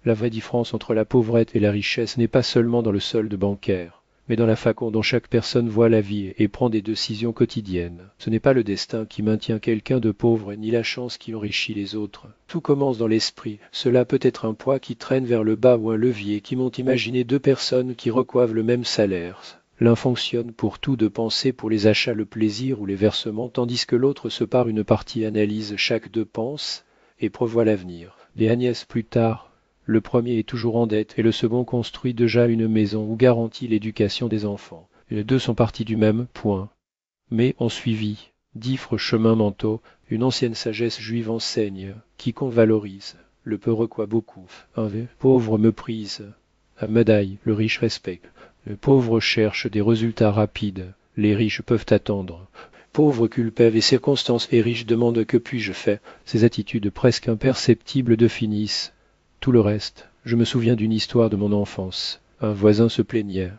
La vraie différence entre la pauvrette et la richesse n'est pas seulement dans le solde bancaire, mais dans la façon dont chaque personne voit la vie et prend des décisions quotidiennes. Ce n'est pas le destin qui maintient quelqu'un de pauvre, ni la chance qui enrichit les autres. Tout commence dans l'esprit. Cela peut être un poids qui traîne vers le bas ou un levier qui monte. Imaginer deux personnes qui recoivent le même salaire. L'un fonctionne pour tout de penser pour les achats, le plaisir ou les versements, tandis que l'autre se part une partie, analyse chaque dépense et prévoit l'avenir. Des Agnès plus tard, le premier est toujours en dette et le second construit déjà une maison ou garantit l'éducation des enfants. Les deux sont partis du même point, mais ont suivi différents chemins mentaux. Une ancienne sagesse juive enseigne: quiconque valorise, le peu reçoit beaucoup. Un pauvre méprise, un médaille, le riche respecte. Le pauvre cherche des résultats rapides, les riches peuvent attendre. Pauvre culpève les circonstances et riche demande que puis-je faire. Ces attitudes presque imperceptibles définissent tout le reste. Je me souviens d'une histoire de mon enfance. Un voisin se plaignait: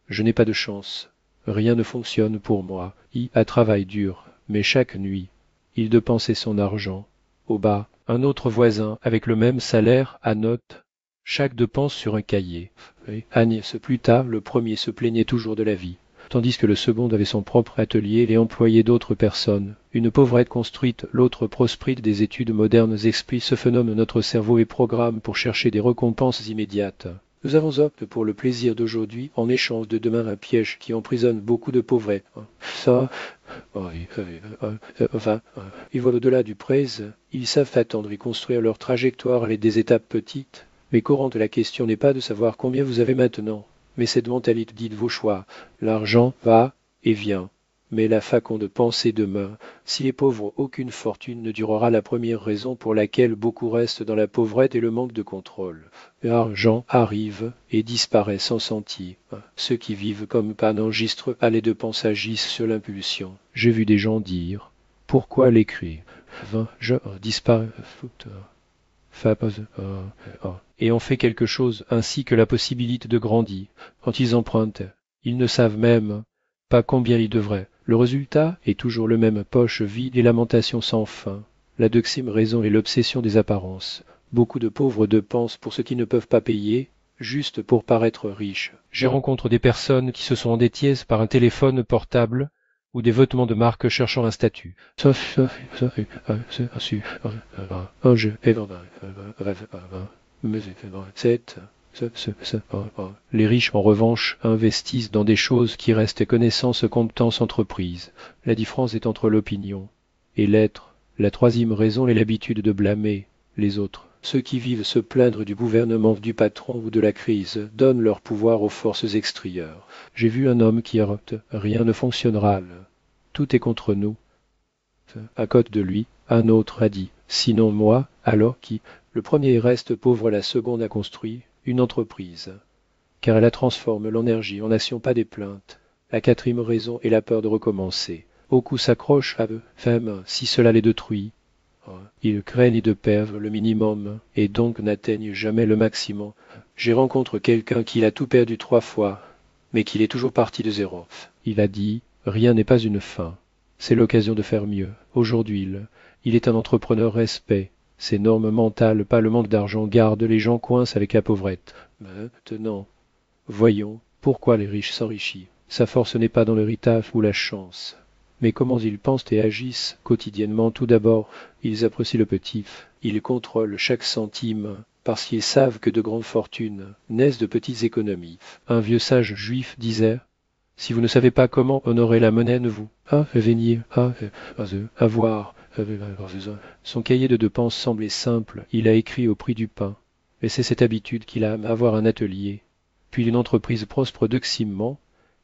je n'ai pas de chance, rien ne fonctionne pour moi. À travail dur, mais chaque nuit, il dépensait son argent. Au bas, un autre voisin, avec le même salaire, annote chaque dépense sur un cahier. Et Agnès plus tard, le premier se plaignait toujours de la vie, tandis que le second avait son propre atelier et employait d'autres personnes. Une pauvrette construite, l'autre prospère. Des études modernes expliquent ce phénomène. Notre cerveau est programme pour chercher des récompenses immédiates. Nous avons opté pour le plaisir d'aujourd'hui en échange de demain, un piège qui emprisonne beaucoup de pauvrettes. Ça, ils voient au-delà du presse, ils savent attendre et construire leur trajectoire avec des étapes petites. Mais courantes, la question n'est pas de savoir combien vous avez maintenant, mais cette mentalité dit vos choix. L'argent va et vient, mais la façon de penser demeure. Si les pauvres, aucune fortune ne durera. La première raison pour laquelle beaucoup restent dans la pauvrette est le manque de contrôle. L'argent arrive et disparaît sans sentir. Ceux qui vivent comme pas n'enregistrent pas les dépenses, agissent sur l'impulsion. J'ai vu des gens dire: pourquoi l'écrire? Je disparaît. Et on fait quelque chose, ainsi que la possibilité de grandir. Quand ils empruntent, ils ne savent même pas combien ils devraient. Le résultat est toujours le même: poche vide et lamentations sans fin. La deuxième raison est l'obsession des apparences. Beaucoup de pauvres dépensent pour ce qu'ils ne peuvent pas payer, juste pour paraître riches. J'ai rencontré des personnes qui se sont endetties par un téléphone portable ou des vêtements de marque cherchant un statut. Les riches, en revanche, investissent dans des choses qui restent connaissances, compétences, entreprises. La différence est entre l'opinion et l'être. La troisième raison est l'habitude de blâmer les autres. Ceux qui vivent se plaindre du gouvernement, du patron ou de la crise donnent leur pouvoir aux forces extérieures. J'ai vu un homme qui opte: rien ne fonctionnera, tout est contre nous. À côté de lui, un autre a dit: sinon moi, alors qui? Le premier reste pauvre, la seconde a construit une entreprise, car elle a transformé l'énergie en action, pas des plaintes. La quatrième raison est la peur de recommencer. Beaucoup s'accrochent à eux, même si cela les détruit. Ils craignent de perdre le minimum et donc n'atteignent jamais le maximum. J'ai rencontré quelqu'un qui a tout perdu 3 fois, mais qu'il est toujours parti de zéro. Il a dit: rien n'est pas une fin, c'est l'occasion de faire mieux. Aujourd'hui, il est un entrepreneur respect. Ces normes mentales, pas le manque d'argent, gardent les gens coincés avec la pauvrette. Maintenant, voyons pourquoi les riches s'enrichissent. Sa force n'est pas dans l'héritage ou la chance, mais comment ils pensent et agissent quotidiennement. Tout d'abord, ils apprécient le petit. Ils contrôlent chaque centime, parce qu'ils savent que de grandes fortunes naissent de petites économies. Un vieux sage juif disait: si vous ne savez pas comment honorer la monnaie, ne vous veniez avoir. Son cahier de dépenses semblait simple. Il a écrit au prix du pain. Et c'est cette habitude qu'il a: avoir un atelier. Puis une entreprise prospère deuxièmement.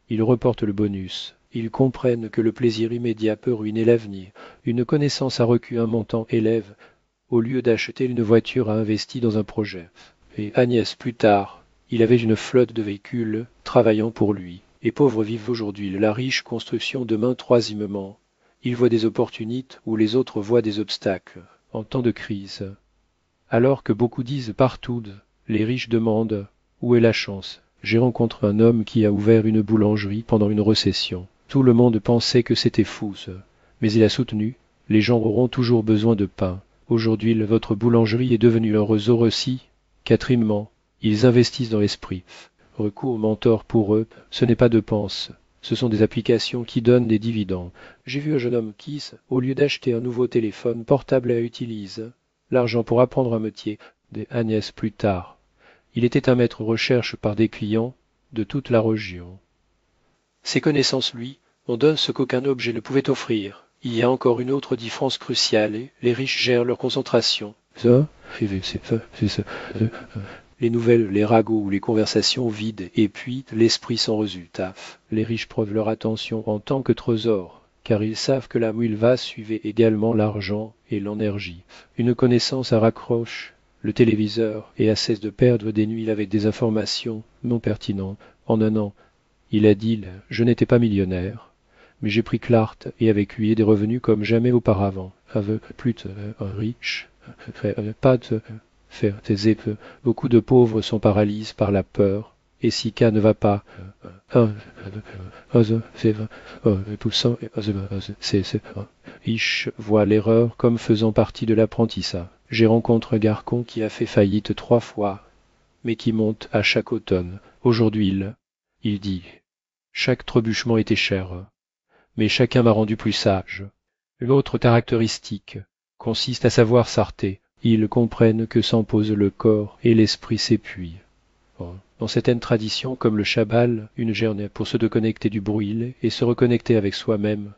Ils reportent le bonus. Ils comprennent que le plaisir immédiat peut ruiner l'avenir. Une connaissance a reçu un montant élève. Au lieu d'acheter une voiture, a investi dans un projet. Et Agnès plus tard, il avait une flotte de véhicules travaillant pour lui. Les pauvres vivent aujourd'hui la riche construction demain. Troisièmement, ils voient des opportunités où les autres voient des obstacles. En temps de crise, alors que beaucoup disent partout, les riches demandent: où est la chance? J'ai rencontré un homme qui a ouvert une boulangerie pendant une récession. Tout le monde pensait que c'était fou, mais il a soutenu: les gens auront toujours besoin de pain. Aujourd'hui, votre boulangerie est devenue un réseau aussi. Quatrièmement, ils investissent dans l'esprit. Recours mentor pour eux, ce n'est pas de dépenses, ce sont des applications qui donnent des dividendes. J'ai vu un jeune homme qui, au lieu d'acheter un nouveau téléphone portable, utilise l'argent pour apprendre un métier, des Agnès plus tard. Il était un maître recherche par des clients de toute la région. Ses connaissances, lui, on donne ce qu'aucun objet ne pouvait offrir. Il y a encore une autre différence cruciale, et les riches gèrent leur concentration. Les nouvelles, les ragots ou les conversations vides et puis l'esprit sans résultat. Les riches preuvent leur attention en tant que trésor, car ils savent que là où il va suivait également l'argent et l'énergie. Une connaissance à raccroche le téléviseur et à cesse de perdre des nuits avec des informations non pertinentes. En un an, il a dit, je n'étais pas millionnaire, mais j'ai pris Clart et avec lui des revenus comme jamais auparavant. Avec plus de riche, pas de faire tes épées. Beaucoup de pauvres sont paralysés par la peur, et si cas ne va pas, Ish voit l'erreur comme faisant partie de l'apprentissage. J'ai rencontré un garçon qui a fait faillite 3 fois, mais qui monte à chaque automne. Aujourd'hui, il dit, chaque trébuchement était cher, mais chacun m'a rendu plus sage. L'autre caractéristique consiste à savoir s'arrêter. Ils comprennent que s'empose le corps et l'esprit s'épuise. Dans certaines traditions, comme le Chabbal, une journée pour se déconnecter du bruit et se reconnecter avec soi-même.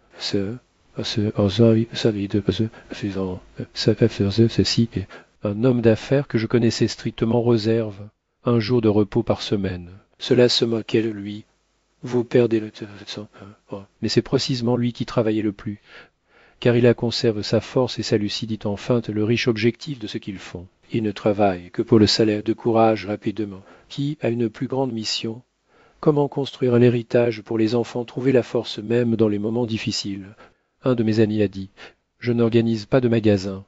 Un homme d'affaires que je connaissais strictement réserve un jour de repos par semaine. Cela se moquait de lui. Vous perdez le temps. Mais c'est précisément lui qui travaillait le plus, car il a conserve sa force et sa lucidité en feinte le riche objectif de ce qu'ils font. Ils ne travaillent que pour le salaire de courage rapidement. Qui a une plus grande mission? Comment construire un héritage pour les enfants, trouver la force même dans les moments difficiles? Un de mes amis a dit, je n'organise pas de magasin,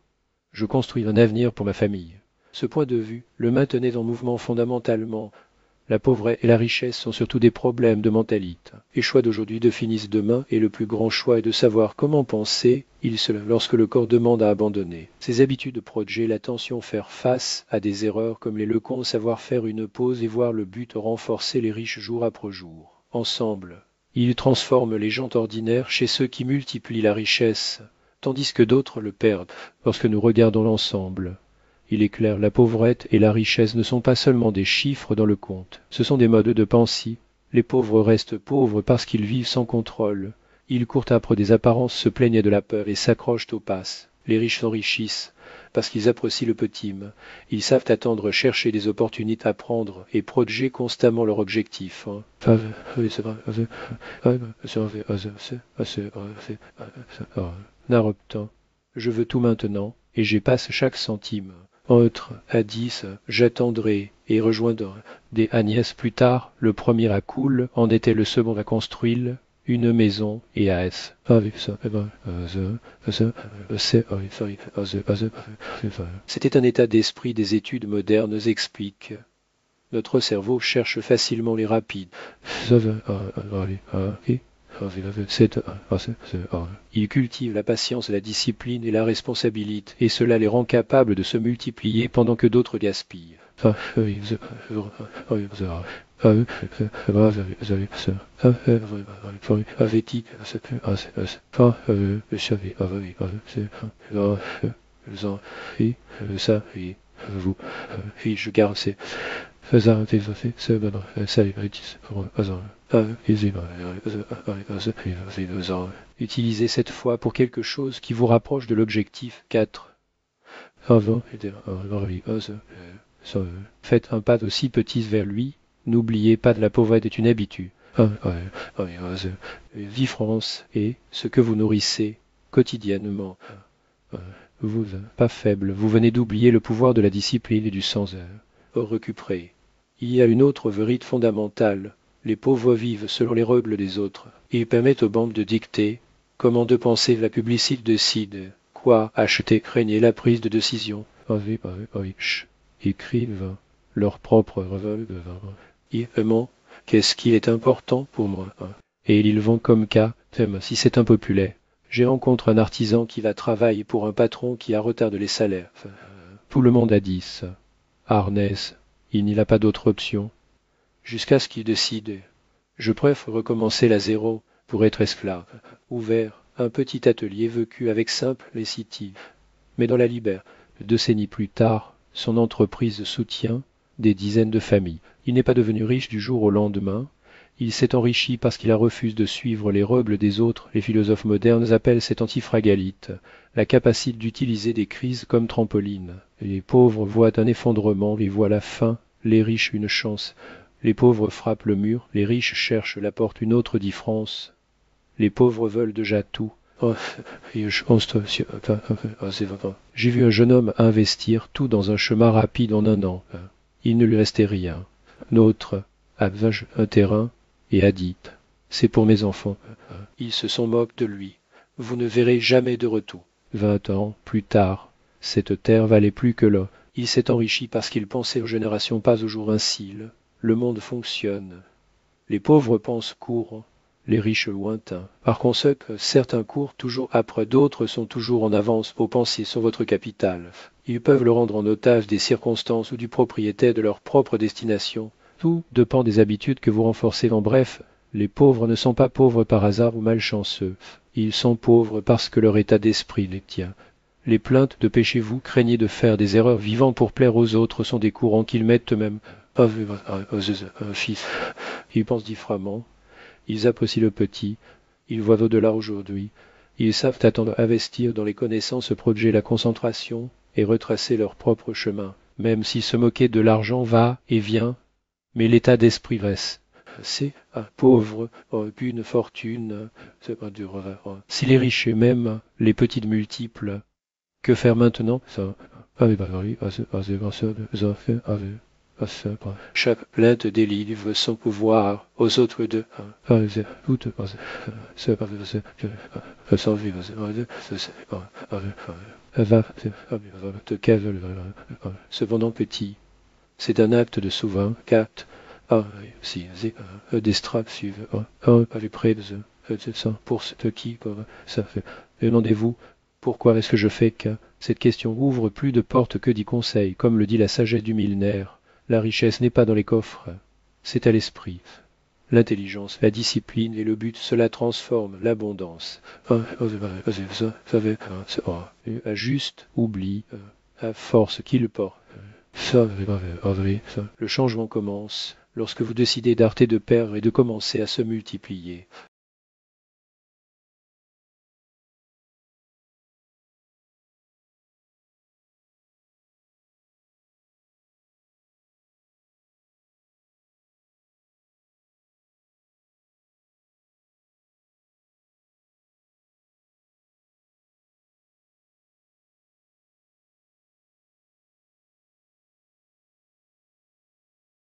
je construis un avenir pour ma famille. Ce point de vue le maintenait en mouvement fondamentalement. La pauvreté et la richesse sont surtout des problèmes de mentalité. Les choix d'aujourd'hui définissent demain et le plus grand choix est de savoir comment penser lorsque le corps demande à abandonner. Ces habitudes projettent l'attention faire face à des erreurs comme les lecons, savoir faire une pause et voir le but renforcer les riches jour après jour. Ensemble, ils transforment les gens ordinaires chez ceux qui multiplient la richesse, tandis que d'autres le perdent lorsque nous regardons l'ensemble. Il est clair, la pauvrette et la richesse ne sont pas seulement des chiffres dans le compte, ce sont des modes de pensée. Les pauvres restent pauvres parce qu'ils vivent sans contrôle. Ils courent après des apparences, se plaignent de la peur et s'accrochent aux passes. Les riches s'enrichissent parce qu'ils apprécient le petit. Ils savent attendre, chercher des opportunités à prendre et protéger constamment leur objectif. Naroptan, je veux tout maintenant et j'épasse chaque centime. Autre à 10, j'attendrai et rejoindrai des Agnès plus tard, le premier à coule, en était le second à construire une maison et à S. C'était un état d'esprit des études modernes explique. Notre cerveau cherche facilement les rapides. Ils cultivent la patience, la discipline et la responsabilité, et cela les rend capables de se multiplier pendant que d'autres gaspillent. Je garde ces utilisez cette fois pour quelque chose qui vous rapproche de l'objectif 4. Faites un pas aussi petit vers lui, n'oubliez pas que la pauvreté est une habitude. Vie France est ce que vous nourrissez quotidiennement. Vous, pas faible, vous venez d'oublier le pouvoir de la discipline et du sans récupérer. Il y a une autre vérité fondamentale. Les pauvres vivent selon les règles des autres. Ils permettent aux banques de dicter comment de penser la publicité décide, quoi acheter, craignez la prise de décision. Écrivent leur propre revenu. Qu'est-ce qui est important pour moi? Et ils vont comme cas, si c'est impopulaire. J'ai rencontré un artisan qui va travailler pour un patron qui a retard de les salaires. Tout le monde a 10. Harness, il n'y a pas d'autre option. Jusqu'à ce qu'il décide. Je préfère recommencer à zéro pour être esclave. Ouvert, un petit atelier vécu avec simple lassitude. Mais dans la liberté, 2 décennies plus tard, son entreprise soutient des dizaines de familles. Il n'est pas devenu riche du jour au lendemain. Il s'est enrichi parce qu'il a refusé de suivre les rebelles des autres. Les philosophes modernes appellent cette antifragalite la capacité d'utiliser des crises comme trampoline. Les pauvres voient un effondrement, les voient la faim, les riches une chance. Les pauvres frappent le mur, les riches cherchent la porte, une autre dit France. Les pauvres veulent déjà tout. Oh, j'ai vu un jeune homme investir tout dans un chemin rapide en un an. Il ne lui restait rien. L'autre avantage un terrain et a dit c'est pour mes enfants. Ils se sont moqués de lui. Vous ne verrez jamais de retour. 20 ans plus tard, cette terre valait plus que l'or. Il s'est enrichi parce qu'il pensait aux générations, pas au jour ainsi. Le monde fonctionne. Les pauvres pensent court, les riches lointains. Par conséquent, certains courent toujours après, d'autres sont toujours en avance pour penser sur votre capital. Ils peuvent le rendre en otage des circonstances ou du propriétaire de leur propre destination. Tout dépend des habitudes que vous renforcez. En bref, les pauvres ne sont pas pauvres par hasard ou malchanceux. Ils sont pauvres parce que leur état d'esprit les tient. Les plaintes de péché vous craignez de faire des erreurs vivant pour plaire aux autres sont des courants qu'ils mettent eux-mêmes. Fils, ils pensent différemment, ils apprécient le petit, ils voient au-delà aujourd'hui, ils savent attendre, investir dans les connaissances, protéger la concentration et retracer leur propre chemin, même si se moquer de l'argent va et vient, mais l'état d'esprit reste. C'est un pauvre, qu'une fortune, c'est pas dur. Si les riches et même les petites multiples, que faire maintenant? Chaque plainte délivre son pouvoir aux autres deux. Cependant petit, c'est un acte de souverain. 4. Des straps suivent. Avec près de pour ce qui, ça fait. Demandez-vous, pourquoi est-ce que je fais que cette question ouvre plus de portes que d'y conseils, comme le dit la sagesse du millénaire. La richesse n'est pas dans les coffres, c'est à l'esprit. L'intelligence, la discipline et le but, cela transforme l'abondance. À juste oubli, à force qu'il porte. Le changement commence lorsque vous décidez d'arrêter de perdre et de commencer à se multiplier.